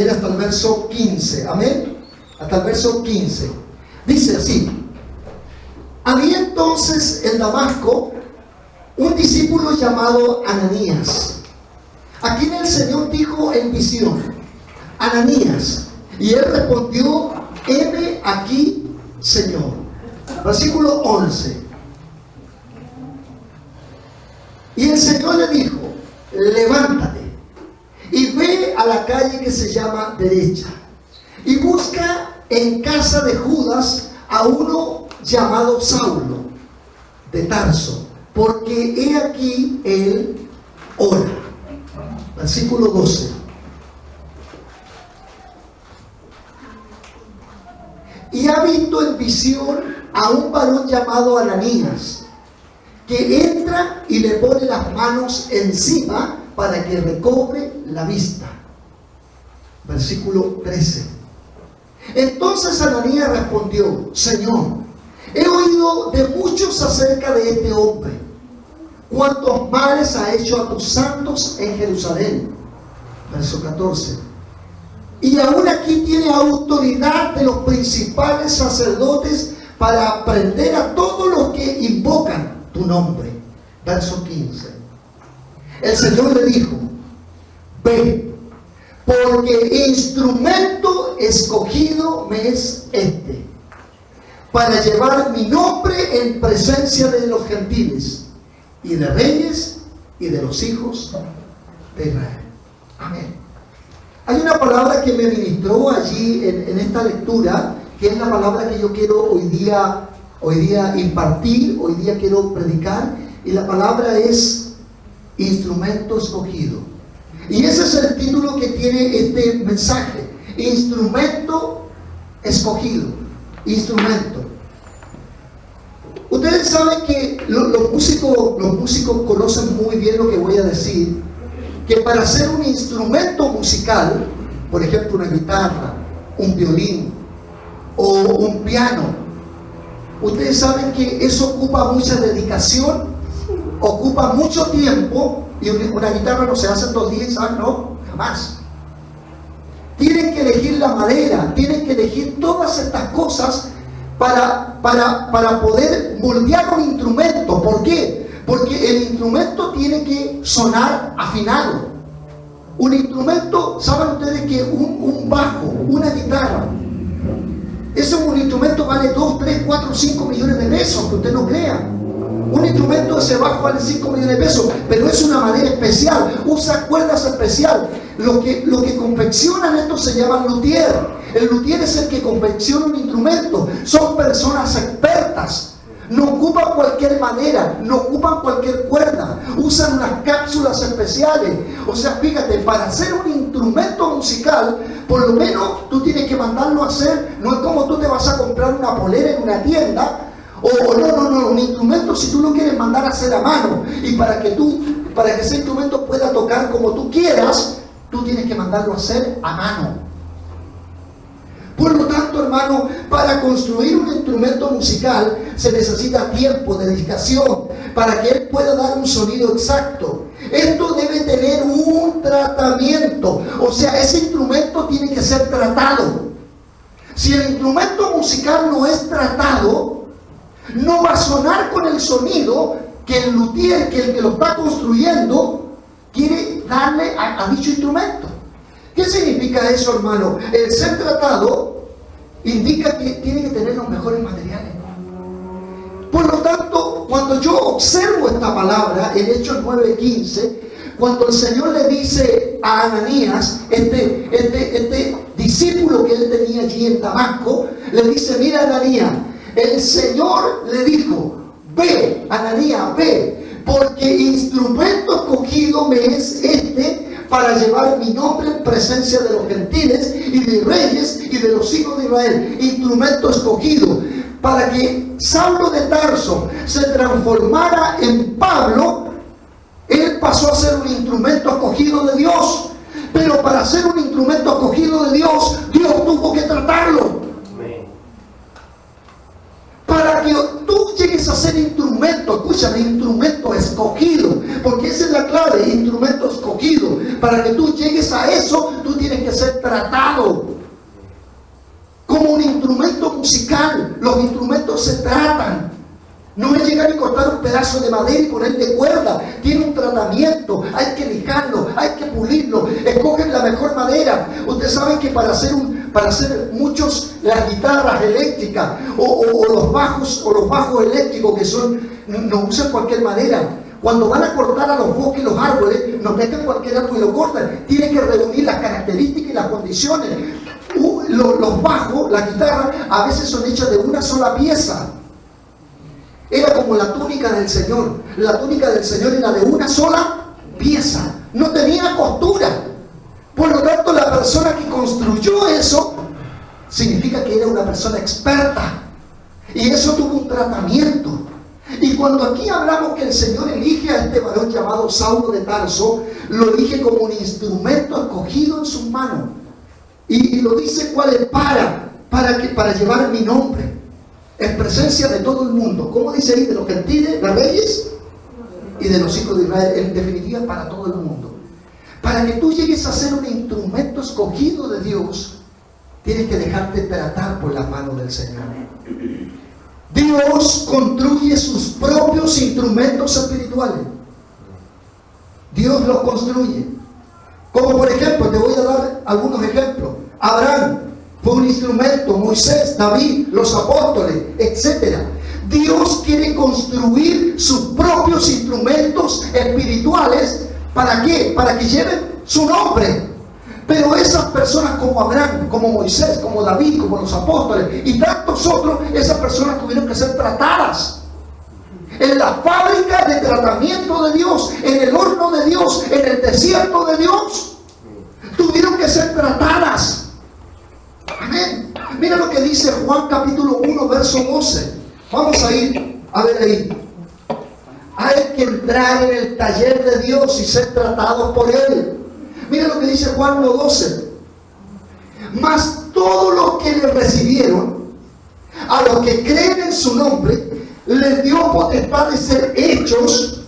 leer hasta el verso 15. Amén. Hasta el verso 15. Dice así: había entonces en Damasco un discípulo llamado Ananías, a quien el Señor dijo en visión: Ananías. Y él respondió: heme aquí, Señor. Versículo 11. Y el Señor le dijo: levántate y ve a la calle que se llama Derecha, y busca en casa de Judas a uno llamado Saulo de Tarso, porque he aquí él ora. Versículo 12. Y ha visto en visión a un varón llamado Ananías, que entra y le pone las manos encima para que recobre la vista. Versículo 13. Entonces Ananías respondió: Señor, he oído de muchos acerca de este hombre, cuántos males ha hecho a tus santos en Jerusalén. Verso 14. Y aún aquí tiene autoridad de los principales sacerdotes para prender a todos los que invocan tu nombre. Verso 15. El Señor le dijo: ve, porque instrumento escogido me es este, para llevar mi nombre en presencia de los gentiles y de reyes y de los hijos de Israel. Amén. Hay una palabra que me ministró allí en esta lectura, que es la palabra que yo quiero hoy día impartir, hoy día quiero predicar, y la palabra es instrumento escogido. Y ese es el título que tiene este mensaje: instrumento escogido. Instrumento. Ustedes saben que los músicos conocen muy bien lo que voy a decir, que para hacer un instrumento musical, por ejemplo una guitarra, un violín o un piano, ustedes saben que eso ocupa mucha dedicación, ocupa mucho tiempo, y una guitarra no se hace en 2 días, no, jamás. Tienen que elegir la madera, tienen que elegir todas estas cosas para poder moldear un instrumento. ¿Por qué? Porque el instrumento tiene que sonar afinado. Un instrumento, ¿saben ustedes que un bajo, una guitarra, eso es un instrumento, vale 2, 3, 4, 5 millones de pesos, que usted no crea? Un instrumento, ese bajo vale 5 millones de pesos, pero es una madera especial, usa cuerdas especiales. Lo que confeccionan esto se llama luthier. El luthier es el que confecciona un instrumento. Son personas expertas. No ocupan cualquier madera, no ocupan cualquier cuerda, usan unas cápsulas especiales. O sea, fíjate, para hacer un instrumento musical, por lo menos tú tienes que mandarlo a hacer. No es como tú te vas a comprar una polera en una tienda. No, un instrumento, si tú lo quieres mandar a hacer a mano, y para que ese instrumento pueda tocar como tú quieras, tú tienes que mandarlo a hacer a mano. Por lo tanto, hermano, para construir un instrumento musical se necesita tiempo, dedicación, para que él pueda dar un sonido exacto. Esto debe tener un tratamiento, o sea, ese instrumento tiene que ser tratado. Si el instrumento musical no es tratado, no va a sonar con el sonido que el luthier, que el que lo está construyendo, quiere darle a dicho instrumento. ¿Qué significa eso, hermano? El ser tratado indica que tiene que tener los mejores materiales. Por lo tanto, cuando yo observo esta palabra en Hechos 9:15, cuando el Señor le dice a Ananías, este discípulo que él tenía allí en Damasco, le dice: mira, Ananías, el Señor le dijo: ve, Ananías, ve, porque instrumento escogido me es para llevar mi nombre en presencia de los gentiles y de reyes y de los hijos de Israel. Instrumento escogido para que Saulo de Tarso se transformara en Pablo. Él pasó a ser un instrumento escogido de Dios, pero para ser un instrumento escogido de Dios, Dios tuvo que tratarlo. Para que tú llegues a ser instrumento, escúchame, instrumento escogido, porque esa es la clave, instrumento escogido. Para que tú llegues a eso, tú tienes que ser tratado. musical, los instrumentos se tratan. No es llegar y cortar un pedazo de madera y ponerle cuerda. Tiene un tratamiento, hay que lijarlo, hay que pulirlo. Escogen la mejor madera. Ustedes saben que para hacer muchos, las guitarras eléctricas o los bajos eléctricos que son, no usan cualquier madera. Cuando van a cortar a los bosques y los árboles, no meten cualquier árbol y lo cortan. Tienen que reunir las características y las condiciones. Los bajos, la guitarra, a veces son hechas de una sola pieza. Era como la túnica del Señor. La túnica del Señor era de una sola pieza. No tenía costura. Por lo tanto, la persona que construyó eso significa que era una persona experta. Y eso tuvo un tratamiento. Y cuando aquí hablamos que el Señor elige a este varón llamado Saulo de Tarso, lo elige como un instrumento escogido en sus manos. Y lo dice cuál es para llevar mi nombre en presencia de todo el mundo. ¿Cómo dice ahí? De los gentiles, de reyes y de los hijos de Israel. En definitiva, para todo el mundo. Para que tú llegues a ser un instrumento escogido de Dios, tienes que dejarte tratar por las manos del Señor. Dios construye sus propios instrumentos espirituales. Dios los construye. Como por ejemplo, te voy a dar algunos ejemplos. Abraham fue un instrumento, Moisés, David, los apóstoles, etc. Dios quiere construir sus propios instrumentos espirituales. ¿Para qué? Para que lleven su nombre. Pero esas personas como Abraham, como Moisés, como David, como los apóstoles y tantos otros, esas personas tuvieron que ser tratadas en la fábrica de tratamiento de Dios, en el horno de Dios, en el desierto de Dios. Tuvieron que ser tratadas. Amén. Mira lo que dice Juan capítulo 1 verso 12. Vamos a ir a ver ahí. Hay que entrar en el taller de Dios y ser tratados por Él. Mira lo que dice Juan 1:12. Mas todos los que le recibieron, a los que creen en su nombre, les dio potestad de ser hechos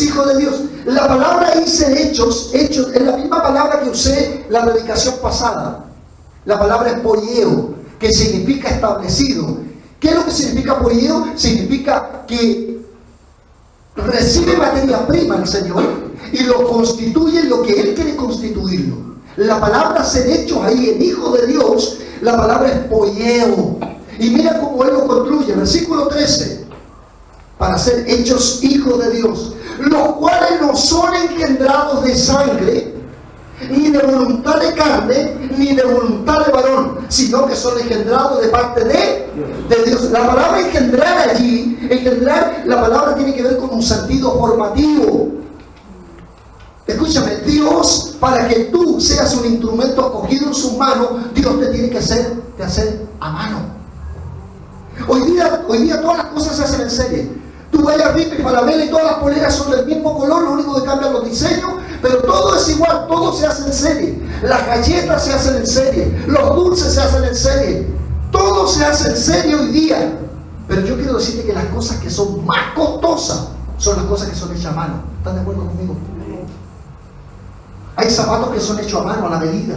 hijos de Dios. La palabra ahí, ser hechos, es la misma palabra que usé la predicación pasada. La palabra es poieo, que significa establecido. ¿Qué es lo que significa poieo? Significa que recibe materia prima el Señor y lo constituye en lo que Él quiere constituirlo. La palabra ser hechos ahí en hijo de Dios, la palabra es poieo. Y mira cómo Él lo construye, versículo 13. Para ser hechos hijos de Dios, los cuales no son engendrados de sangre, ni de voluntad de carne, ni de voluntad de varón, sino que son engendrados de parte de Dios. La palabra engendrar allí, la palabra tiene que ver con un sentido formativo. Escúchame, Dios, para que tú seas un instrumento acogido en sus manos, Dios te tiene que hacer a mano. Hoy día todas las cosas se hacen en serie. Tú vayas a Ripa y Falabella y todas las poleras son del mismo color, lo único que cambian los diseños, pero todo es igual, todo se hace en serie. Las galletas se hacen en serie, los dulces se hacen en serie, todo se hace en serie hoy día. Pero yo quiero decirte que las cosas que son más costosas son las cosas que son hechas a mano. ¿Están de acuerdo conmigo? Hay zapatos que son hechos a mano, a la medida.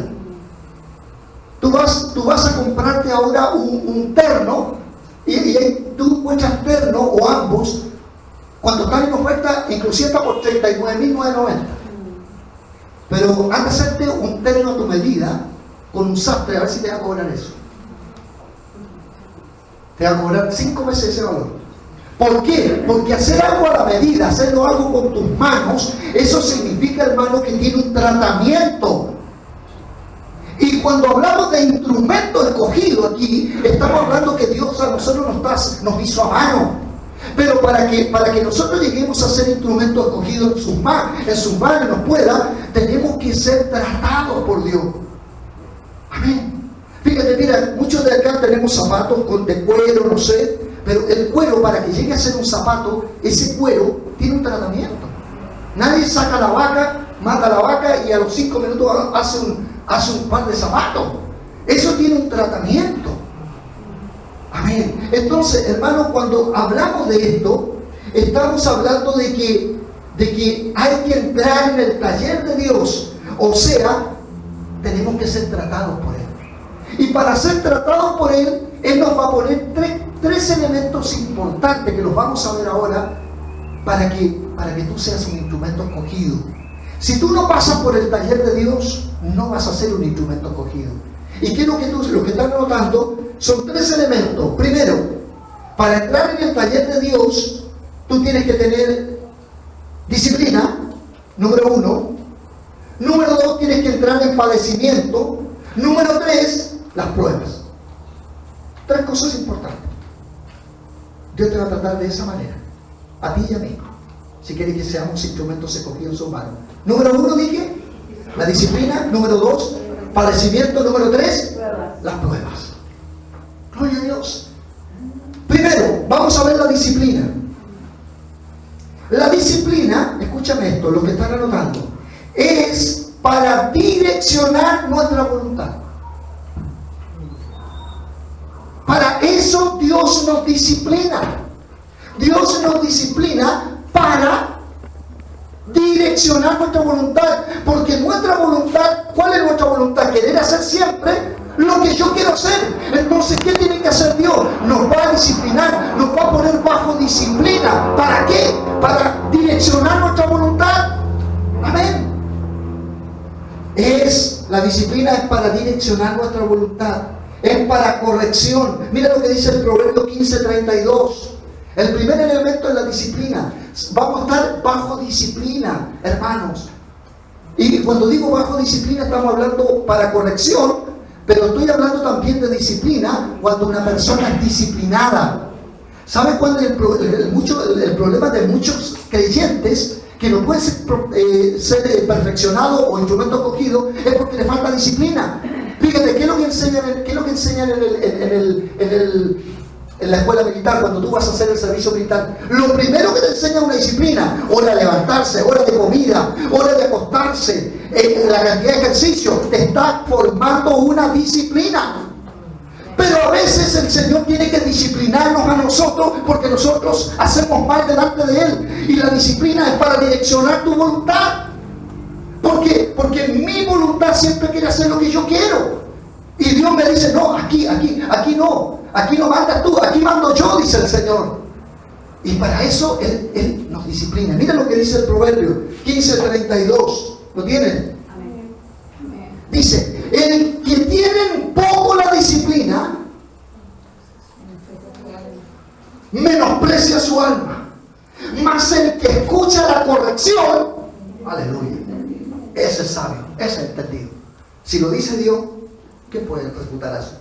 Tú vas a comprarte ahora un terno y tú encuentras terno o ambos, cuando están en oferta, inclusive está por $39,990. Pero anda a hacerte un terno a tu medida con un sastre, a ver si te va a cobrar eso. Te va a cobrar 5 veces ese valor. ¿Por qué? Porque hacer algo a la medida, hacerlo algo con tus manos, eso significa, hermano, que tiene un tratamiento. Y cuando hablamos de instrumento escogido aquí, estamos hablando que Dios a nosotros nos hizo a mano. Pero para que nosotros lleguemos a ser instrumento escogido en sus manos nos pueda, tenemos que ser tratados por Dios. Amén. Fíjate, mira, muchos de acá tenemos zapatos de cuero, no sé, pero el cuero, para que llegue a ser un zapato, ese cuero tiene un tratamiento. Nadie saca la vaca, mata a la vaca y a los 5 minutos hace un par de zapatos. Eso tiene un tratamiento. Amén. Entonces, hermanos, cuando hablamos de esto, estamos hablando de que hay que entrar en el taller de Dios. O sea, tenemos que ser tratados por Él. Y para ser tratados por Él, Él nos va a poner tres elementos importantes que los vamos a ver ahora para que tú seas un instrumento escogido. Si tú no pasas por el taller de Dios, no vas a ser un instrumento escogido. Y quiero que lo que están notando son tres elementos. Primero, para entrar en el taller de Dios, tú tienes que tener disciplina, número 1. Número 2, tienes que entrar en padecimiento. Número 3, las pruebas. 3 cosas importantes. Dios te va a tratar de esa manera, a ti y a mí, si quiere que seamos instrumentos escogidos en su mano. Número 1 dije, la disciplina. Número 2, padecimiento. Número 3, las pruebas. Gloria a Dios. Primero, vamos a ver la disciplina. La disciplina, escúchame esto, lo que están anotando, es para direccionar nuestra voluntad. Para eso Dios nos disciplina. Dios nos disciplina para direccionar nuestra voluntad. Porque nuestra voluntad, ¿cuál es nuestra voluntad? Querer hacer siempre lo que yo quiero hacer. Entonces, ¿qué tiene que hacer Dios? Nos va a disciplinar, nos va a poner bajo disciplina. ¿Para qué? Para direccionar nuestra voluntad. Amén. La disciplina es para direccionar nuestra voluntad. Es para corrección. Mira lo que dice el Proverbio 15:32. El primer elemento es la disciplina. Vamos a estar bajo disciplina, hermanos. Y cuando digo bajo disciplina, estamos hablando para corrección, pero estoy hablando también de disciplina cuando una persona es disciplinada. ¿Sabe cuál es el problema de muchos creyentes? Que no pueden ser perfeccionados o instrumento escogido, es porque le falta disciplina. Fíjate, ¿qué es lo que enseñan en la escuela militar cuando tú vas a hacer el servicio militar? Lo primero que te enseñan es una disciplina. Hora de levantarse, hora de comida, hora de acostarse, la cantidad de ejercicio. Te está formando una disciplina. Pero a veces el Señor tiene que disciplinarnos a nosotros porque nosotros hacemos mal delante de Él. Y la disciplina es para direccionar tu voluntad. Porque mi voluntad siempre quiere hacer lo que yo quiero. Y Dios me dice, no, aquí no. Aquí no mandas tú, aquí mando yo, dice el Señor. Y para eso Él nos disciplina. Mira lo que dice el Proverbio 15:32. ¿Lo tienen? Dice, el que tiene poco la disciplina menosprecia su alma, mas el que escucha la corrección, aleluya, ese es sabio, ese es entendido. Si lo dice Dios, ¿qué puede refutar eso?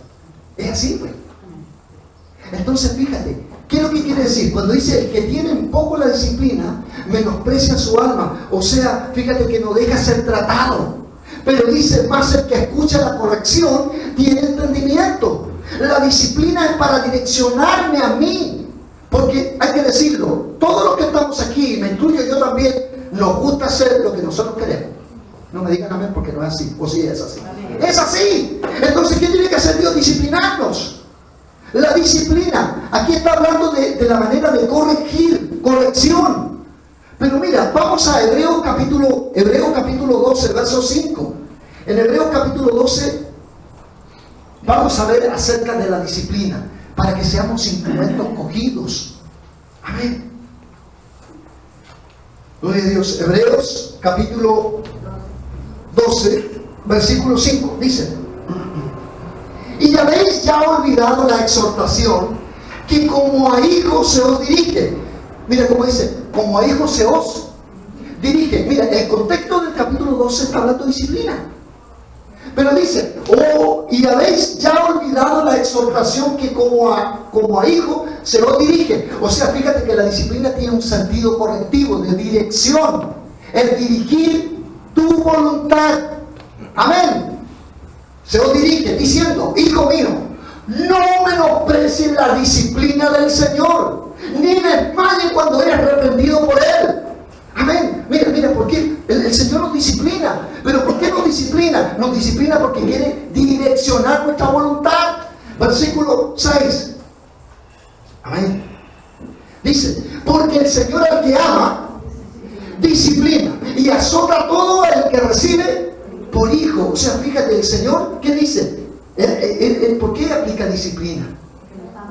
Es así, pues. Entonces fíjate, ¿qué es lo que quiere decir? Cuando dice el que tiene poco la disciplina menosprecia su alma, o sea, fíjate que no deja ser tratado. Pero dice, más el que escucha la corrección tiene entendimiento. La disciplina es para direccionarme a mí. Porque hay que decirlo, todos los que estamos aquí, me incluyo yo también, nos gusta hacer lo que nosotros queremos. No me digan amén porque no es así. O sí es así. Es así. Entonces, ¿qué tiene que hacer Dios? Disciplinarnos. La disciplina. Aquí está hablando de la manera de corregir, corrección. Pero mira, vamos a Hebreos capítulo 12, verso 5. En Hebreos capítulo 12 vamos a ver acerca de la disciplina, para que seamos instrumentos cogidos. Amén. Gloria a Dios. Hebreos capítulo 12, versículo 5, dice: y habéis ya olvidado la exhortación que como a hijos se os dirige. Mira cómo dice, como a hijos se os dirige. Mira, el contexto del capítulo 12 está hablando de disciplina. Pero dice, y habéis ya olvidado la exhortación que como a hijo se os dirige. O sea, fíjate que la disciplina tiene un sentido correctivo, de dirección. El dirigir tu voluntad. Amén. Se os dirige diciendo, hijo mío, no menosprecies la disciplina del Señor, ni desmayes cuando eres reprendido por Él. Amén. Mira, ¿por qué? El Señor nos disciplina. ¿Pero por qué nos disciplina? Nos disciplina porque quiere direccionar nuestra voluntad. Versículo 6. Amén. Dice, porque el Señor al que ama, disciplina y azota a todo el que recibe por hijo. O sea, fíjate, el Señor, ¿qué dice? ¿Por qué aplica disciplina?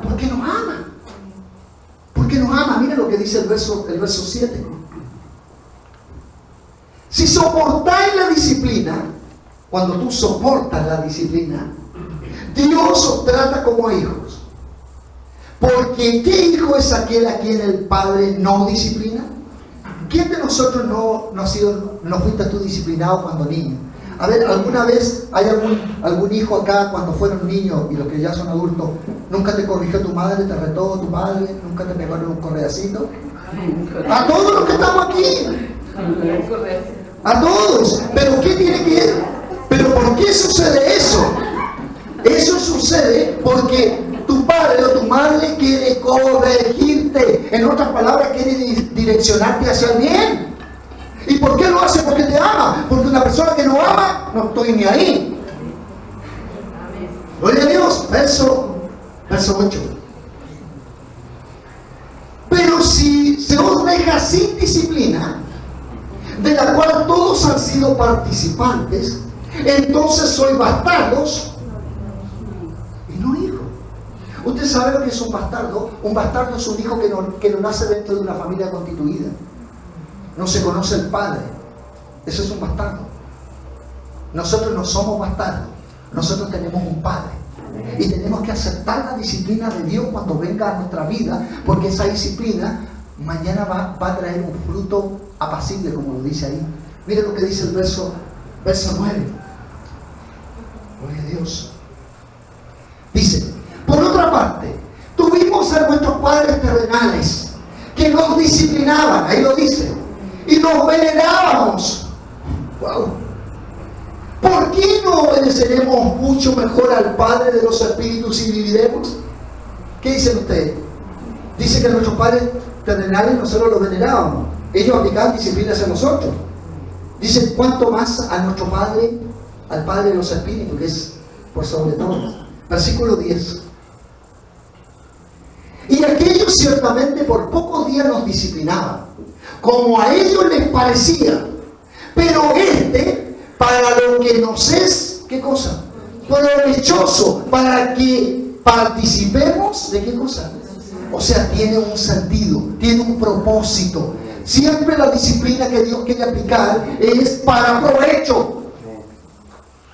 Porque nos ama. Porque nos ama. Mira lo que dice el verso 7. Si soportáis la disciplina, cuando tú soportas la disciplina, Dios os trata como hijos. Porque ¿qué hijo es aquel a quien el padre no disciplina? ¿Quién de nosotros no fuiste tú disciplinado cuando niño? A ver, ¿alguna vez hay algún hijo acá cuando fueron niños y los que ya son adultos, nunca te corrigió tu madre, te retó tu padre, nunca te pegaron un correacito? A todos los que estamos aquí. A todos. ¿Pero qué tiene que ver? ¿Pero por qué sucede eso? Eso sucede porque tu padre o tu madre quiere corregirte. En otras palabras, quiere direccionarte hacia el bien. ¿Y por qué lo hace? Porque te ama. Porque una persona que no ama, no estoy ni ahí. Gloria a Dios. Verso 8. Pero si se os deja sin disciplina, de la cual todos han sido participantes, entonces sois bastardos y no hijos. ¿Usted sabe lo que es un bastardo? Un bastardo es un hijo que no nace dentro de una familia constituida. No se conoce el padre. Eso es un bastardo. Nosotros no somos bastardos. Nosotros tenemos un padre. Y tenemos que aceptar la disciplina de Dios cuando venga a nuestra vida, porque esa disciplina mañana va a traer un fruto apacible, como lo dice ahí. Mire lo que dice el verso 9. Gloria a Dios. Dice: por otra parte, tuvimos a nuestros padres terrenales que nos disciplinaban, ahí lo dice, y nos venerábamos. Wow. ¿Por qué no obedeceremos mucho mejor al Padre de los Espíritus y viviremos? ¿Qué dicen ustedes? Dice que a nuestros padres terrenales nosotros los venerábamos. Ellos aplicaban disciplina hacia nosotros. Dice: ¿cuánto más a nuestro Padre, al Padre de los Espíritus, que es por sobre todo? Versículo 10. Y aquellos ciertamente por pocos días nos disciplinaban, como a ellos les parecía, pero para lo que nos es, ¿qué cosa? Provechoso, para que participemos de qué cosa. O sea, tiene un sentido, tiene un propósito. Siempre la disciplina que Dios quiere aplicar es para provecho.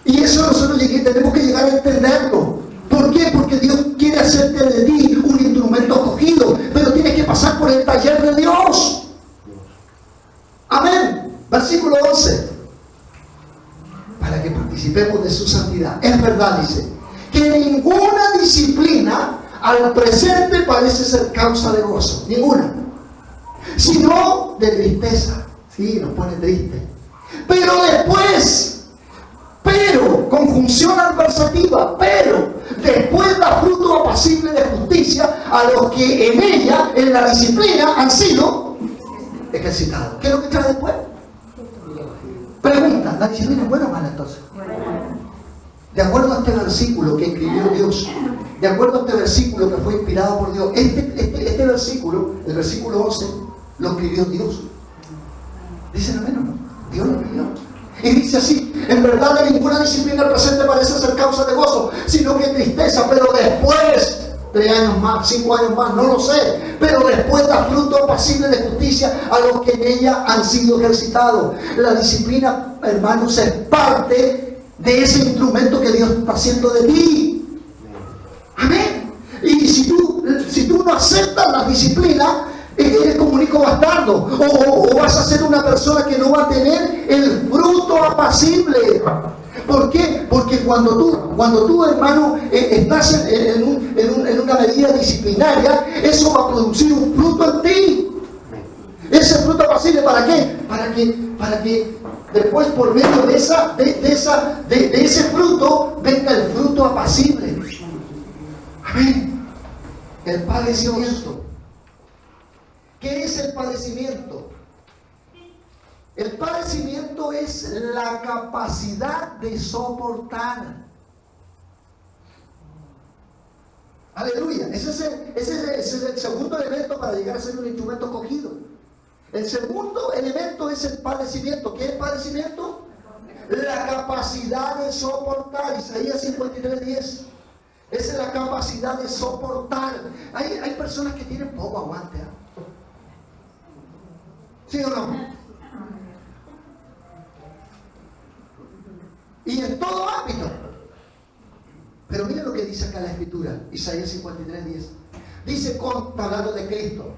Y eso nosotros tenemos que llegar a entenderlo. ¿Por qué? Porque Dios quiere hacerte de ti un instrumento escogido, pero tienes que pasar por el taller de Dios. Amén. Versículo 11. Para que participemos de su santidad. Es verdad, dice, que ninguna disciplina al presente parece ser causa de gozo. Ninguna. Sino de tristeza. Sí, nos pone triste. Pero conjunción adversativa, después da fruto apacible de justicia a los que en ella, en la disciplina, han sido ejercitados. ¿Qué es lo que trae después? Pregunta: ¿la disciplina es buena o mala entonces? De acuerdo a este versículo que escribió Dios, de acuerdo a este versículo que fue inspirado por Dios, este versículo, el versículo 11, lo escribió Dios. ¿Dicen amén o no? Dios lo escribió. Y dice así: en verdad de ninguna disciplina presente parece ser causa de gozo, sino que tristeza, pero después, 3 años más, 5 años más, no lo sé, pero después da fruto apacible de justicia a los que en ella han sido ejercitados. La disciplina, hermanos, es parte de ese instrumento que Dios está haciendo de ti. Amén. Y si tú no aceptas la disciplina, eres como un hijo bastardo, o vas a ser una persona que no va a tener el fruto apacible. ¿Por qué? Porque cuando tú hermano, estás en una medida disciplinaria, eso va a producir un fruto en ti. Ese fruto apacible, ¿para qué? Para que después, por medio de ese fruto, venga el fruto apacible. Amén. El padecimiento. ¿Qué es el padecimiento? El padecimiento es la capacidad de soportar. Aleluya. Ese es el segundo elemento para llegar a ser un instrumento escogido. El segundo elemento es el padecimiento. ¿Qué es padecimiento? La capacidad de soportar. Isaías 53:10. Esa es la capacidad de soportar. Hay personas que tienen poco aguante, ¿eh? ¿Sí o no? Y en todo ámbito. Pero mira lo que dice acá la Escritura. Isaías 53:10. Dice, hablando de Cristo.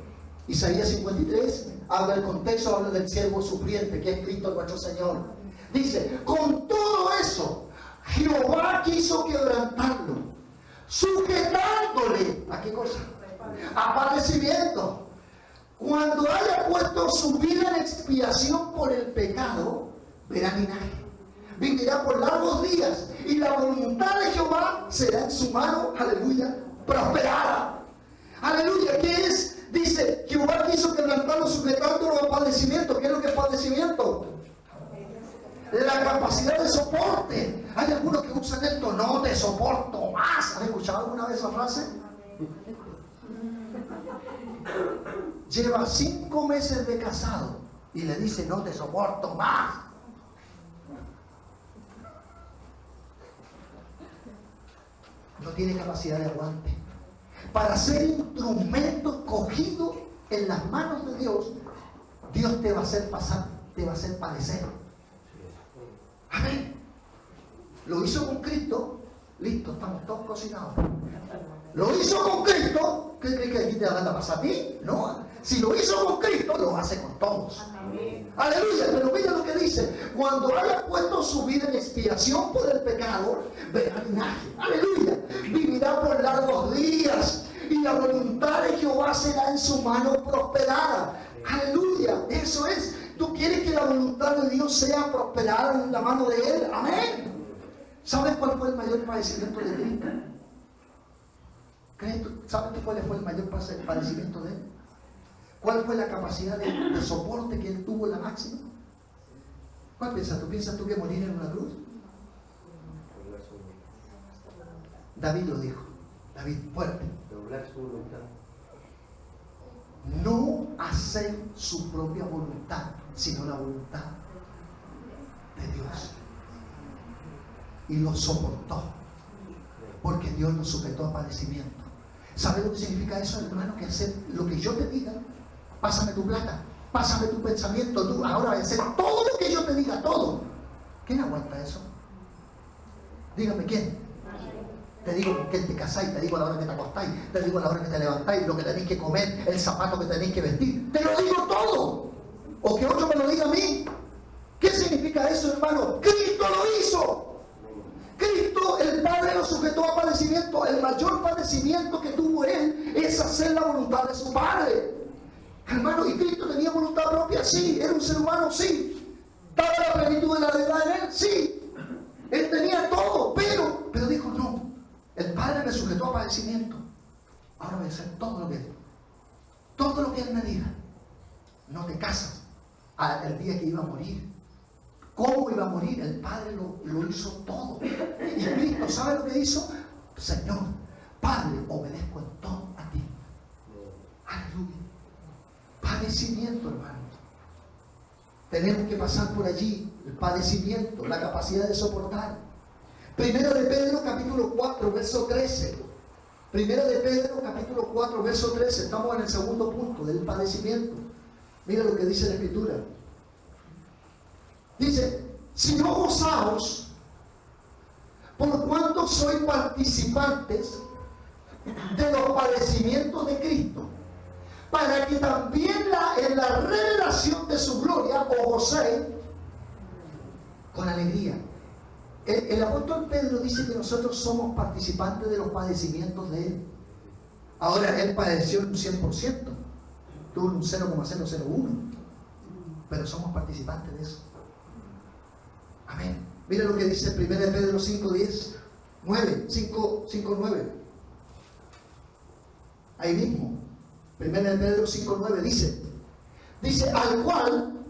Isaías 53 habla del contexto, habla del siervo sufriente, que es Cristo nuestro Señor. Dice, con todo eso, Jehová quiso quebrantarlo, sujetándole, ¿a qué cosa? A padecimiento. Cuando haya puesto su vida en expiación por el pecado, verá linaje. Vivirá por largos días, y la voluntad de Jehová será en su mano, aleluya, prosperada. Aleluya, ¿qué es? Dice, Jehová quiso quebrantarlo, sujetándolo a padecimiento. ¿Qué es lo que es padecimiento? La capacidad de soporte. Hay algunos que usan esto, no te soporto más. ¿Has escuchado alguna vez esa frase? Lleva 5 meses de casado y le dice, no te soporto más. No tiene capacidad de aguante. Para ser instrumento escogido en las manos de Dios, Dios te va a hacer pasar, te va a hacer padecer. Amén. Lo hizo con Cristo. Listo, estamos todos cocinados. Lo hizo con Cristo. ¿Qué crees que aquí te van a pasar a ti? No. Si lo hizo con Cristo, lo hace con todos. Amén. Aleluya. Pero mira lo que dice. Cuando haya puesto su vida en expiación por el pecado, verá linaje. Aleluya. Vivirá por largos días, y la voluntad de Jehová será en su mano prosperada. Aleluya. Eso es. ¿Tú quieres que la voluntad de Dios sea prosperada en la mano de Él? Amén. ¿Sabes cuál fue el mayor padecimiento de Cristo? ¿Sabes cuál fue el mayor padecimiento de Él? ¿Cuál fue la capacidad de soporte que Él tuvo, la máxima? ¿Cuál piensas tú? ¿Piensas tú que morir en una cruz? David lo dijo. David, fuerte. Doblar su voluntad. No hacer su propia voluntad, sino la voluntad de Dios. Y lo soportó, porque Dios lo sujetó a padecimiento. ¿Sabes lo que significa eso, hermano? Que hacer lo que yo te diga. Pásame tu plata, pásame tu pensamiento, tú ahora voy a hacer todo lo que yo te diga, todo. ¿Quién aguanta eso? Dígame, ¿quién? Te digo con quién te casáis, te digo a la hora que te acostáis, te digo a la hora que te levantáis, lo que tenéis que comer, el zapato que tenéis que vestir. Te lo digo todo. O que otro me lo diga a mí. ¿Qué significa eso, hermano? Cristo lo hizo. Cristo, el Padre, lo sujetó a padecimiento. El mayor padecimiento que tuvo Él es hacer la voluntad de su Padre. Hermano, ¿y Cristo tenía voluntad propia? Sí. ¿Era un ser humano? Sí. ¿Estaba la plenitud de la deidad en Él? Sí. Él tenía todo, pero dijo no. El Padre me sujetó a padecimiento. Ahora voy a hacer todo lo que Él me diga. No te casas el día que iba a morir. ¿Cómo iba a morir? El Padre lo hizo todo. Y Cristo, ¿sabe lo que hizo? Señor, Padre, obedezco en todo a ti. Aleluya. Padecimiento, hermano. Tenemos que pasar por allí. El padecimiento, la capacidad de soportar. Primera de Pedro, capítulo 4, verso 13. Primera de Pedro, capítulo 4, verso 13. Estamos en el segundo punto del padecimiento. Mira lo que dice la Escritura. Dice, si no gozaos, por cuanto sois participantes de los padecimientos de Cristo, para que también en la revelación de su gloria os gocéis con alegría. El apóstol Pedro dice que nosotros somos participantes de los padecimientos de Él. Ahora, Él padeció un 100%, tuvo un 0,001, pero somos participantes de eso. Amén. Mira lo que dice 1 Pedro 5:10, 9. Ahí mismo, 1 Pedro 5:9 dice, al cual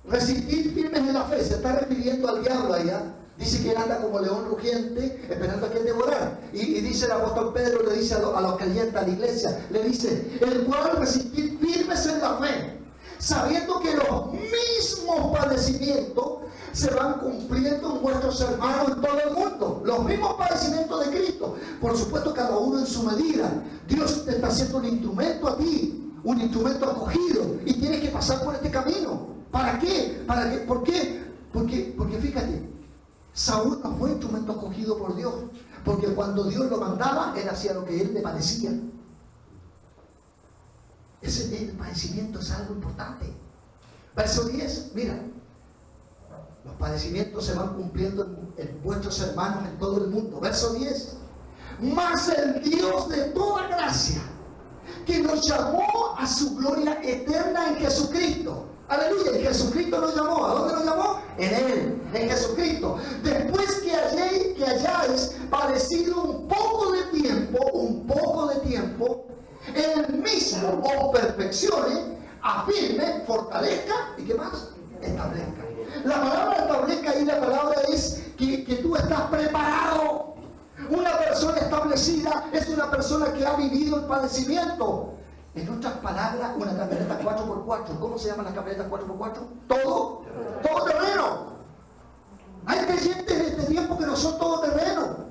resistir firmes en la fe. Se está refiriendo al diablo allá. Dice que él anda como león rugiente, esperando a quien devorar. Y dice el apóstol Pedro, le dice a los creyentes, a la iglesia, le dice, el cual resistir firmes en la fe, sabiendo que los mismos padecimientos se van cumpliendo en vuestros hermanos en todo el mundo. Los mismos padecimientos de Cristo. Por supuesto, cada uno en su medida. Dios te está haciendo un instrumento a ti, un instrumento acogido, y tienes que pasar por este camino. ¿Para qué? ¿Para qué? ¿Por qué? Porque fíjate, Saúl no fue instrumento acogido por Dios, porque cuando Dios lo mandaba, él hacía lo que él le parecía. El padecimiento es algo importante. Verso 10, mira, los padecimientos se van cumpliendo en vuestros hermanos en todo el mundo. Verso 10, mas el Dios de toda gracia, que nos llamó a su gloria eterna en Jesucristo. Aleluya, en Jesucristo nos llamó. ¿A dónde nos llamó? En Él, en Jesucristo. Después que hayáis padecido un poco de tiempo, Él mismo os perfeccione, afirme, fortalezca, ¿y qué más? Establezca. La palabra establezca y la palabra es que tú estás preparado. Una persona establecida es una persona que ha vivido el padecimiento. En otras palabras, una camioneta 4x4. ¿Cómo se llaman las camionetas 4x4? Todo terreno. Hay creyentes en este tiempo que no son todo terreno.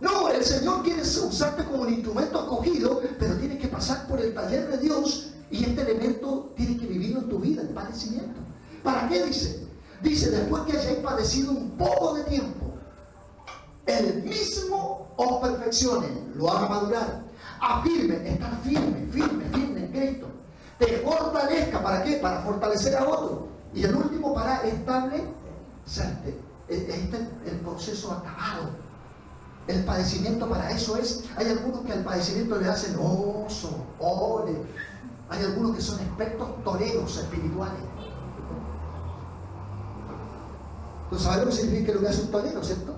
No, el Señor quiere usarte como un instrumento acogido, pero tienes que pasar por el taller de Dios y este elemento tiene que vivirlo en tu vida, el padecimiento. ¿Para qué dice? Dice, después que hayáis padecido un poco de tiempo, Él mismo os perfeccione, lo haga madurar, afirme, estar firme en Cristo, te fortalezca. ¿Para qué? Para fortalecer a otro. Y el último, para establecerte. Este es el proceso acabado. El padecimiento para eso es. Hay algunos que al padecimiento le hacen oso, ore. Hay algunos que son expertos toreros espirituales. ¿Tú sabes lo que significa lo que hace un torero, cierto?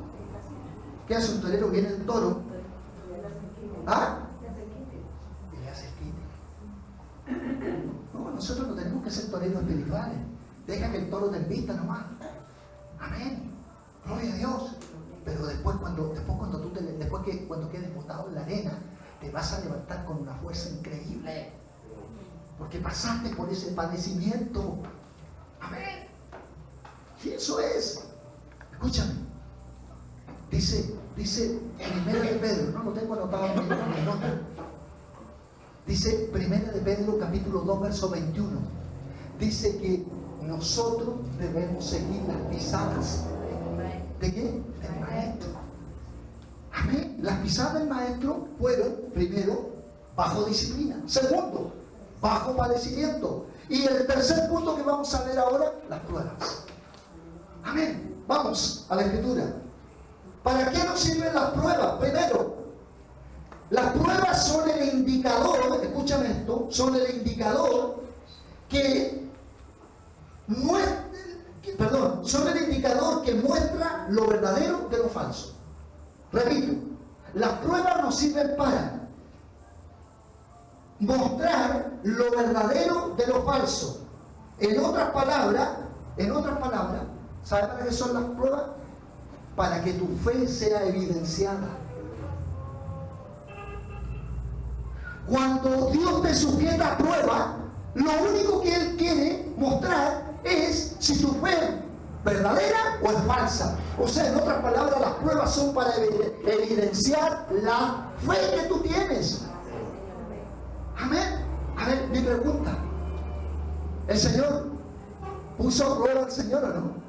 ¿Qué hace un torero? Viene el toro. ¿Ah? Y le hace el quite. No, nosotros no tenemos que ser toreros espirituales. Deja que el toro te invita nomás. Amén. Gloria a Dios. Pero después cuando quedes botado en la arena, te vas a levantar con una fuerza increíble. Porque pasaste por ese padecimiento. Amén. Y eso es. Escúchame. Dice Primera de Pedro, no lo tengo anotado en mi nota. Dice Primera de Pedro, capítulo 2, verso 21. Dice que nosotros debemos seguir las pisadas. ¿De qué? Del maestro. Amén. Las pisadas del maestro fueron, primero, bajo disciplina. Segundo, bajo padecimiento. Y el tercer punto que vamos a ver ahora, las pruebas. Amén. Vamos a la escritura. ¿Para qué nos sirven las pruebas? Primero, las pruebas son el indicador, escúchame esto, son el indicador son el indicador que muestra lo verdadero de lo falso. Repito, las pruebas nos sirven para mostrar lo verdadero de lo falso. En otras palabras, ¿sabes para qué son las pruebas? Para que tu fe sea evidenciada. Cuando Dios te sujeta a prueba, lo único que Él quiere mostrar es si tu fe es verdadera o es falsa. O sea, en otras palabras, las pruebas son para evidenciar la fe que tú tienes. Amén. A ver, mi pregunta. ¿El Señor puso a prueba al Señor o no?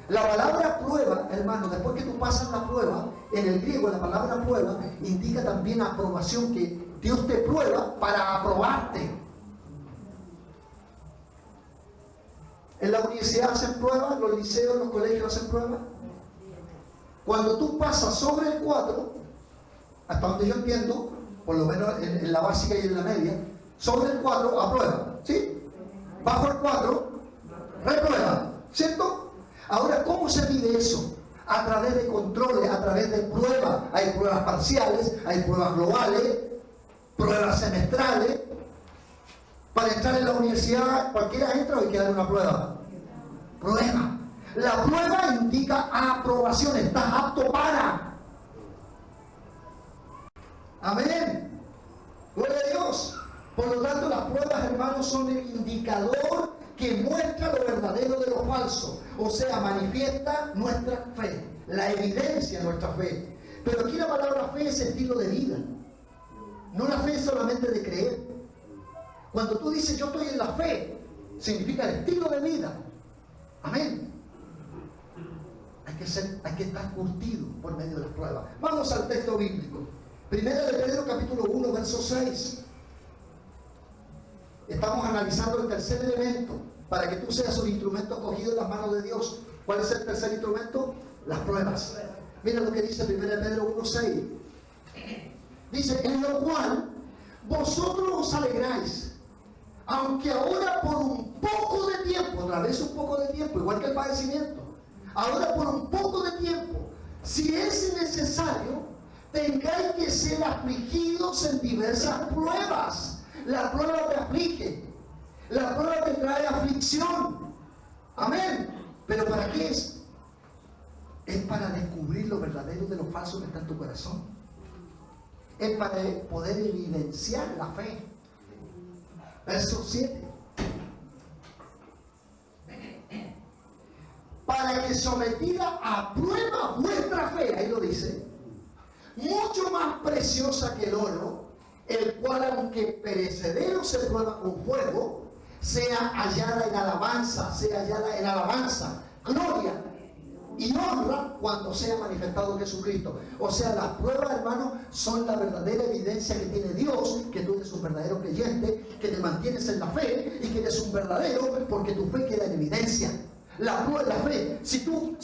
La palabra prueba, hermano, después que tú pasas la prueba, en el griego la palabra prueba indica también aprobación, que Dios te prueba para aprobarte. En la universidad hacen pruebas, los liceos, los colegios hacen pruebas. Cuando tú pasas sobre el 4, hasta donde yo entiendo, por lo menos en la básica y en la media, sobre el 4 aprueba, ¿sí? Bajo el 4, reprueba, ¿cierto? Ahora, ¿cómo se mide eso? A través de controles, a través de pruebas. Hay pruebas parciales, hay pruebas globales, pruebas semestrales. Para entrar en la universidad, cualquiera entra o hay que dar una prueba. Prueba. La prueba indica aprobación, estás apto para. Amén. Gloria a Dios. Por lo tanto, las pruebas, hermanos, son el indicador que muestra lo verdadero de lo falso. O sea, manifiesta nuestra fe, la evidencia de nuestra fe. Pero aquí la palabra fe es estilo de vida. No la fe es solamente de creer. Cuando tú dices yo estoy en la fe, significa el estilo de vida. Amén. Hay que estar curtido por medio de las pruebas. Vamos al texto bíblico. Primera de Pedro capítulo 1, verso 6. Estamos analizando el tercer elemento para que tú seas un instrumento escogido en las manos de Dios. ¿Cuál es el tercer instrumento? Las pruebas. Mira lo que dice Primera de Pedro 1, 6. Dice, en lo cual vosotros os alegráis, aunque ahora por un poco de tiempo, otra vez un poco de tiempo, igual que el padecimiento, ahora por un poco de tiempo, si es necesario, tengáis que ser afligidos en diversas pruebas. La prueba te aflige, la prueba te trae aflicción. Amén. ¿Pero para qué es? Es para descubrir lo verdadero de lo falso que está en tu corazón. Es para poder evidenciar la fe. Verso 7. Para que sometida a prueba vuestra fe, ahí lo dice, mucho más preciosa que el oro, el cual aunque perecedero se prueba con fuego, sea hallada en alabanza, gloria y honra cuando sea manifestado Jesucristo. O sea, las pruebas, hermanos, son la verdadera evidencia que tiene Dios, que tú eres un verdadero creyente, que te mantienes en la fe y que eres un verdadero, porque tu fe queda en evidencia. La fe, si tú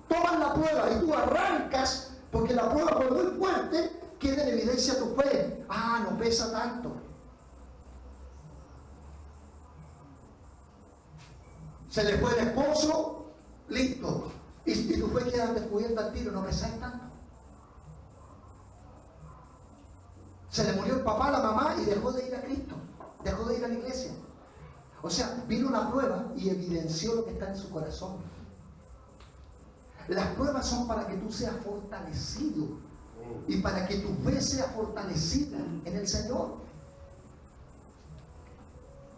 tomas la prueba y tú arrancas, porque la prueba fue muy fuerte, queda en evidencia tu fe. No pesa tanto. Se le fue el esposo, listo. Y tu fe queda descubierta al tiro, no pesáis tanto. Se le murió el papá, la mamá y dejó de ir a Cristo, dejó de ir a la iglesia. O sea, vino la prueba y evidenció lo que está en su corazón. Las pruebas son para que tú seas fortalecido y para que tu fe sea fortalecida en el Señor.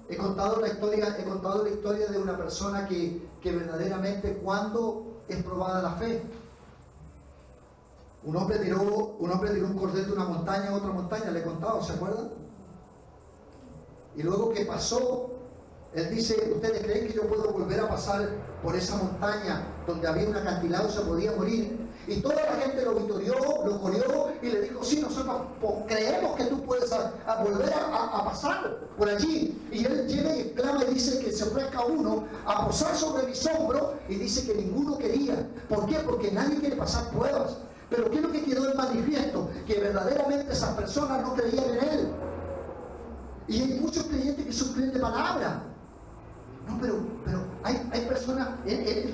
He contado la historia de una persona que verdaderamente, cuando es probada la fe, un hombre tiró un cordel de una montaña a otra montaña, le he contado, ¿se acuerdan? Y luego que pasó, él dice, ¿ustedes creen que yo puedo volver a pasar por esa montaña donde había un acantilado y se podía morir? Y toda la gente lo vitorió, lo corrió y le dijo, sí, nosotros creemos que tú puedes volver a pasar por allí. Y él llega y exclama y dice que se ofrezca uno a posar sobre mis hombros, y dice que ninguno quería. ¿Por qué? Porque nadie quiere pasar pruebas. Pero ¿qué es lo que quedó en manifiesto? Que verdaderamente esas personas no creían en él. Y hay muchos creyentes que son creyentes de palabra. No, pero hay personas,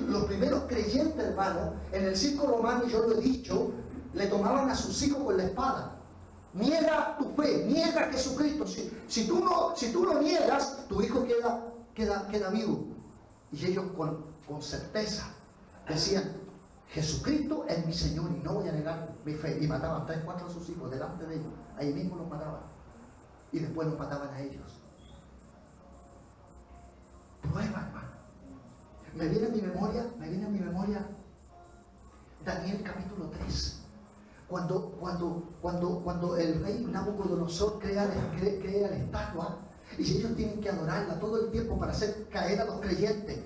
los primeros creyentes, hermano, en el circo romano, y yo lo he dicho, le tomaban a sus hijos con la espada. Niega tu fe, niega a Jesucristo. Si tú no niegas, tu hijo queda vivo. Y ellos con certeza decían, Jesucristo es mi Señor y no voy a negar mi fe. Y mataban 3, 4 de sus hijos delante de ellos. Ahí mismo los mataban. Y después los mataban a ellos. Prueba, hermano. Me viene a mi memoria Daniel capítulo 3. Cuando el rey Nabucodonosor crea la estatua, y ellos tienen que adorarla todo el tiempo para hacer caer a los creyentes.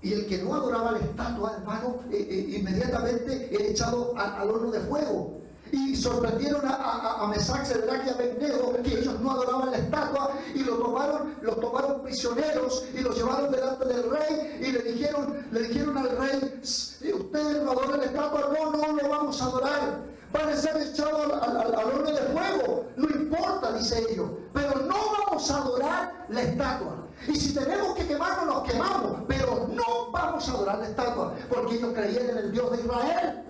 Y el que no adoraba la estatua, hermano, inmediatamente era echado al horno de fuego. Y sorprendieron a Mesac, Cedrac y Abednego, que ellos no adoraban la estatua, y los tomaron prisioneros y los llevaron delante del rey y le dijeron al rey, ustedes no adoran la estatua, no lo vamos a adorar, van a ser echados al horno de fuego, no importa, dice ellos, pero no vamos a adorar la estatua. Y si tenemos que quemarnos, nos quemamos, pero no vamos a adorar la estatua, porque ellos creían en el Dios de Israel.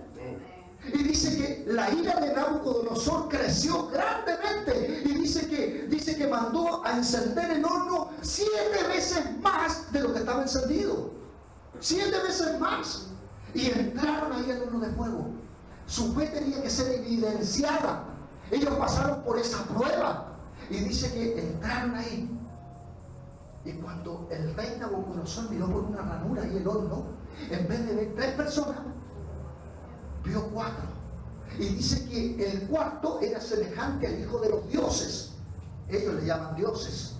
Y dice que la ira de Nabucodonosor creció grandemente, y dice que mandó a encender el horno 7 veces más de lo que estaba encendido. 7 veces más. Y entraron ahí al horno de fuego. Su fe tenía que ser evidenciada. Ellos pasaron por esa prueba, y dice que entraron ahí. Y cuando el rey Nabucodonosor miró por una ranura y el horno, en vez de ver 3 personas, vio 4. Y dice que el cuarto era semejante al hijo de los dioses. Ellos le llaman dioses.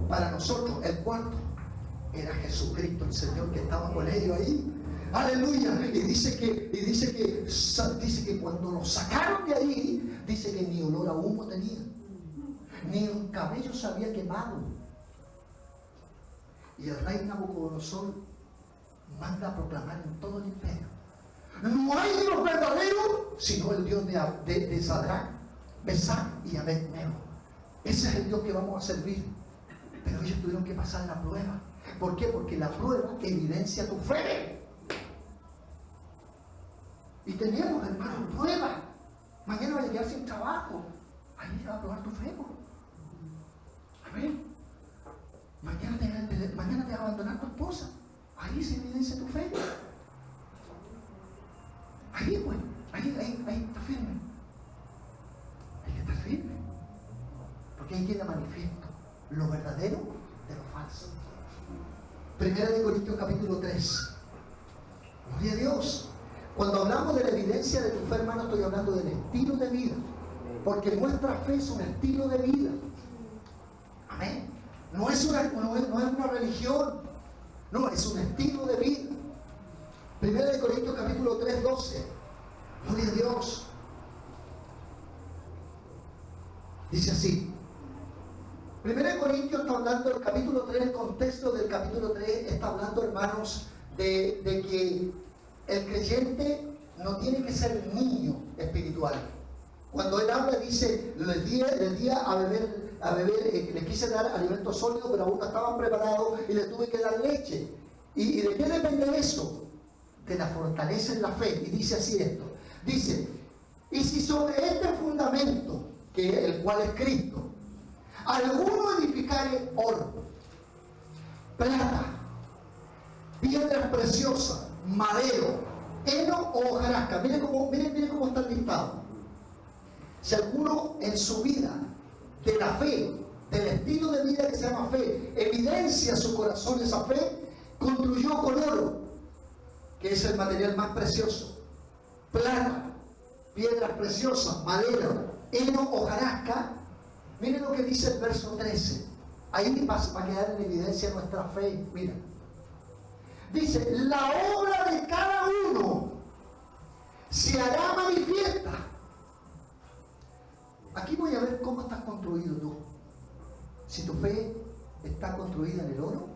Para nosotros, el cuarto era Jesucristo, el Señor, que estaba con ellos ahí. Aleluya. Y dice que cuando lo sacaron de ahí, dice que ni olor a humo tenía, ni un cabello se había quemado. Y el rey Nabucodonosor manda a proclamar en todo el imperio: no hay Dios verdadero sino el Dios de Sadrach, Mesach y Abednego. Ese es el Dios que vamos a servir. Pero ellos tuvieron que pasar la prueba. ¿Por qué? Porque la prueba evidencia tu fe. Y tenemos, hermano, prueba. Mañana vas a llegar sin trabajo. Ahí te va a probar tu fe. Amén. Mañana te va a abandonar tu esposa. Ahí se evidencia tu fe. Ahí, pues, ahí está firme. Hay que estar firme. Porque ahí queda manifiesto lo verdadero de lo falso. Primera de Corintios capítulo 3. Gloria a Dios. Cuando hablamos de la evidencia de tu fe, hermano, estoy hablando del estilo de vida. Porque nuestra fe es un estilo de vida. Amén. No es una religión. No, es un estilo de vida. Primera de Corintios capítulo 3, 12. Gloria a Dios. Dice así. Primera de Corintios está hablando del capítulo 3, el contexto del capítulo 3 está hablando, hermanos, de que el creyente no tiene que ser niño espiritual. Cuando él habla, dice, les di a beber, les quise dar alimento sólido, pero aún no estaban preparados y les tuve que dar leche. ¿Y de qué depende eso? De la fortaleza en la fe. Y dice así esto. Dice, y si sobre este fundamento, que el cual es Cristo, alguno edificare oro, plata, piedras preciosas, madero, heno o hojarasca. Miren cómo está listado. Si alguno en su vida, de la fe, del estilo de vida que se llama fe, evidencia su corazón esa fe, construyó con oro, que es el material más precioso, plata, piedras preciosas, madera, heno o hojarasca. Miren lo que dice el verso 13. Ahí va a quedar en evidencia nuestra fe. Mira. Dice, la obra de cada uno se hará manifiesta. Aquí voy a ver cómo estás construido tú. Si tu fe está construida en el oro,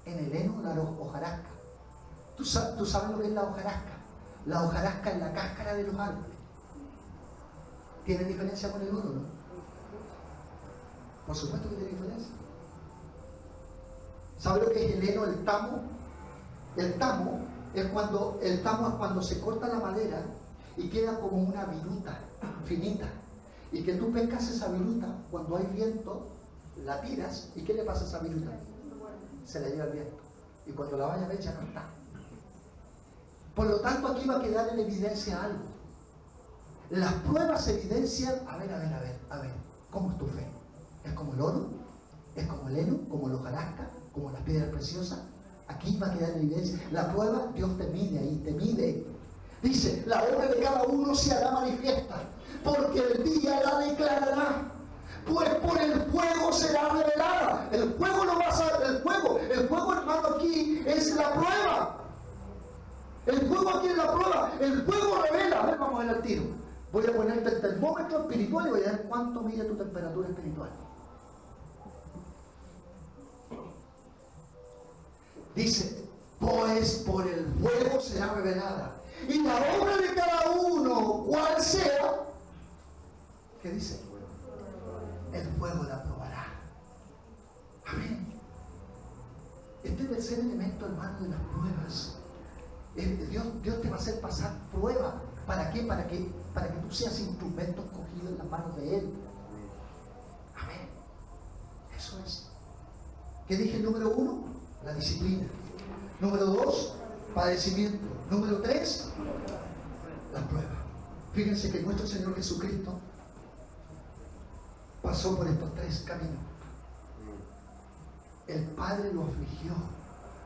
en el heno o la hojarasca. ¿Tú sabes lo que es la hojarasca? La hojarasca es la cáscara de los árboles. ¿Tiene diferencia con el oro, no? Por supuesto que tiene diferencia. ¿Sabe lo que es el heno, el tamo? El tamo es cuando se corta la madera y queda como una viruta finita. Y que tú pescas esa viruta, cuando hay viento, la tiras, ¿y qué le pasa a esa viruta? Se la lleva el viento. Y cuando la vaya a ver ya no está. Por lo tanto, aquí va a quedar en evidencia algo. Las pruebas evidencian, a ver, ¿cómo es tu fe? ¿Es como el oro? ¿Es como el heno? ¿Como la hojarasca? ¿Como las piedras preciosas? Aquí va a quedar en evidencia. La prueba, Dios te mide ahí, te mide. Dice, la obra de cada uno se hará manifiesta, porque el día la declarará, pues por el fuego será revelada. El fuego no va a ser, el fuego, hermano, aquí es la prueba. El fuego aquí es la prueba. El fuego revela. A ver, vamos a ver al tiro. Voy a ponerte el termómetro espiritual y voy a ver cuánto mide tu temperatura espiritual. Dice, pues por el fuego será revelada. Y la obra de cada uno, cual sea, ¿qué dice? El fuego la probará. Amén. Este tercer elemento, hermano, de las pruebas. Dios te va a hacer pasar prueba. ¿Para qué? Para que tú seas instrumento escogido en las manos de Él. Amén. Eso es. ¿Qué dije? Número 1, la disciplina. Número 2, padecimiento. Número 3, la prueba. Fíjense que nuestro Señor Jesucristo pasó por estos 3 caminos. el Padre lo afligió.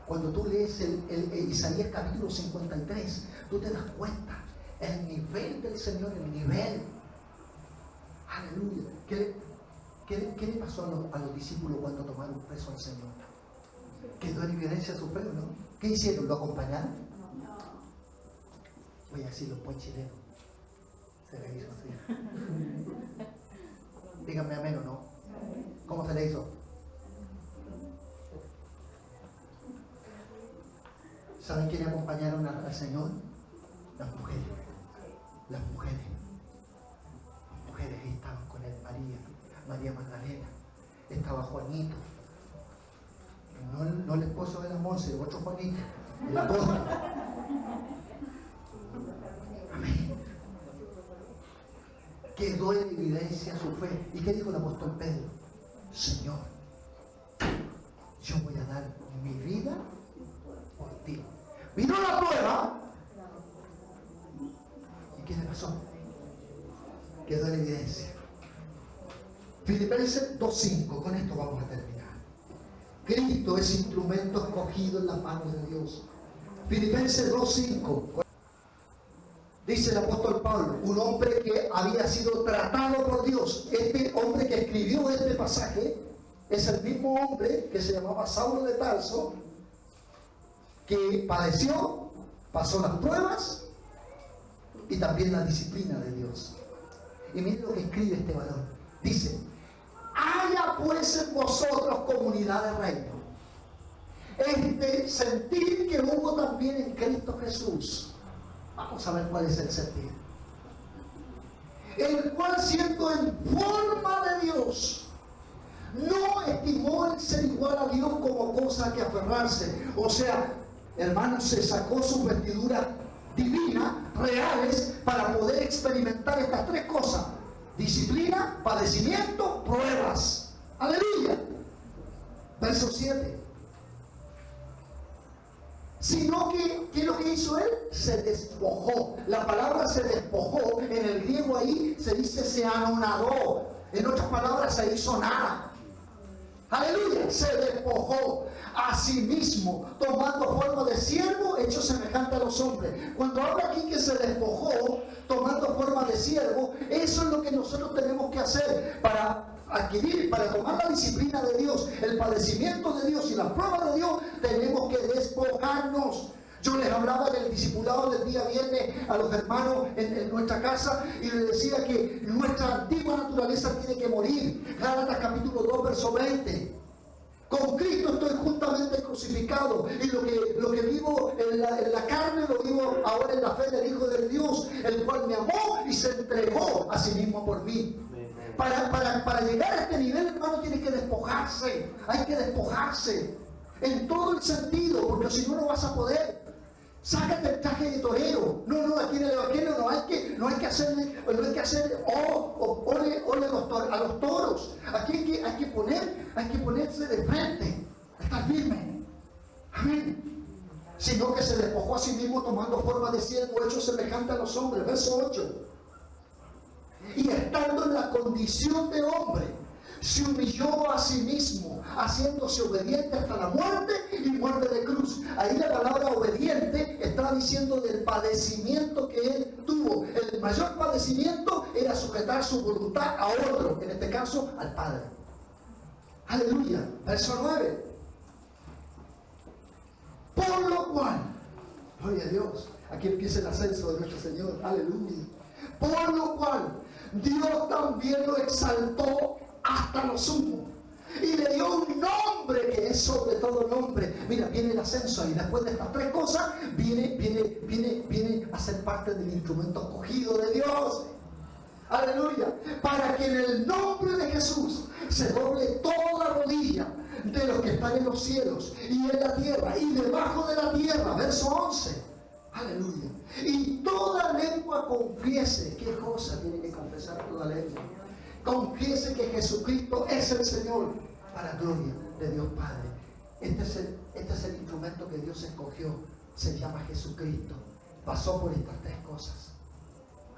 Cuando tú lees el Isaías capítulo 53, tú te das cuenta el nivel del Señor, el nivel. Aleluya. ¿Qué le pasó a los discípulos cuando tomaron preso al Señor? Quedó en evidencia su fe, ¿no? ¿Qué hicieron? ¿Lo acompañaron? Voy a decirlo en buen chileno. Se le hizo así. Díganme amén o no. ¿Cómo se le hizo? ¿Saben quiénes acompañaron al Señor? Las mujeres. Las mujeres. Las mujeres estaban con él. María Magdalena. Estaba Juanito. No el esposo de la Monse, otro Juanito. El apóstol. Amén. Quedó en evidencia su fe. ¿Y qué dijo el apóstol Pedro? Señor, yo voy a dar mi vida por ti. Vino la prueba. ¿Y qué le pasó? Quedó en evidencia. Filipenses 2:5. Con esto vamos a terminar. Cristo es instrumento escogido en las manos de Dios. Filipenses 2:5. Dice el apóstol Pablo, un hombre que había sido tratado por Dios. Este hombre que escribió este pasaje es el mismo hombre que se llamaba Saulo de Tarso, que padeció, pasó las pruebas y también la disciplina de Dios. Y miren lo que escribe este varón. Dice, haya pues en vosotros comunidad de reino, este sentir que hubo también en Cristo Jesús. Vamos a ver cuál es el sentir. El cual, siendo en forma de Dios, no estimó el ser igual a Dios como cosa a que aferrarse. O sea, hermanos, se sacó sus vestiduras divinas, reales, para poder experimentar estas tres cosas: disciplina, padecimiento, pruebas. Aleluya. Verso 7. Sino que, ¿qué es lo que hizo él? Se despojó. La palabra se despojó, en el griego ahí se dice se anonadó. En otras palabras, se hizo nada. Aleluya. Se despojó a sí mismo, tomando forma de siervo, hecho semejante a los hombres. Cuando habla aquí que se despojó, tomando forma de siervo, eso es lo que nosotros tenemos que hacer para adquirir, para tomar la disciplina de Dios, el padecimiento de Dios y la prueba de Dios. Tenemos que despojarnos. Yo les hablaba del discipulado del día viernes a los hermanos en nuestra casa y les decía que nuestra antigua naturaleza tiene que morir. Gálatas capítulo 2 verso 20. Con Cristo estoy juntamente crucificado, y lo que vivo en la carne lo vivo ahora en la fe del Hijo de Dios, el cual me amó y se entregó a sí mismo por mí. Para llegar a este nivel, hermano, tiene que despojarse. Hay que despojarse en todo el sentido, porque si no, no vas a poder. Sácate el traje de torero. No, aquí en el evangelio no hay que hacer ole a los toros. Aquí hay que ponerse de frente, estar firme. Amén. Sino que se despojó a sí mismo, tomando forma de siervo, hecho semejante a los hombres. Verso 8. Y estando en la condición de hombre, se humilló a sí mismo, haciéndose obediente hasta la muerte y muerte de cruz. Ahí la palabra obediente está diciendo del padecimiento que él tuvo. El mayor padecimiento era sujetar su voluntad a otro, en este caso al Padre. Aleluya. Verso 9. Por lo cual, gloria a Dios, aquí empieza el ascenso de nuestro Señor. Aleluya. Por lo cual, Dios también lo exaltó hasta lo sumo y le dio un nombre que es sobre todo nombre. Mira, viene el ascenso y después de estas tres cosas viene a ser parte del instrumento escogido de Dios. Aleluya. Para que en el nombre de Jesús se doble toda rodilla de los que están en los cielos y en la tierra y debajo de la tierra. Verso 11. Aleluya. Y toda lengua confiese. ¿Qué cosa tiene que confesar toda lengua? Confiese que Jesucristo es el Señor, para gloria de Dios Padre. Este es el instrumento que Dios escogió. Se llama Jesucristo. Pasó por estas tres cosas.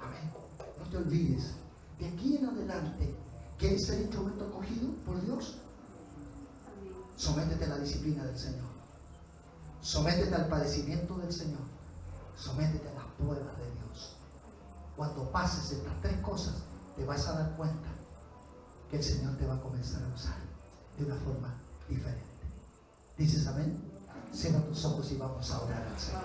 Amén. No te olvides, de aquí en adelante, ¿quién es el instrumento escogido por Dios? Sométete a la disciplina del Señor. Sométete al padecimiento del Señor. Sométete a las pruebas de Dios. Cuando pases estas tres cosas, te vas a dar cuenta que el Señor te va a comenzar a usar de una forma diferente. ¿Dices amén? Cierra tus ojos y vamos a orar al Señor.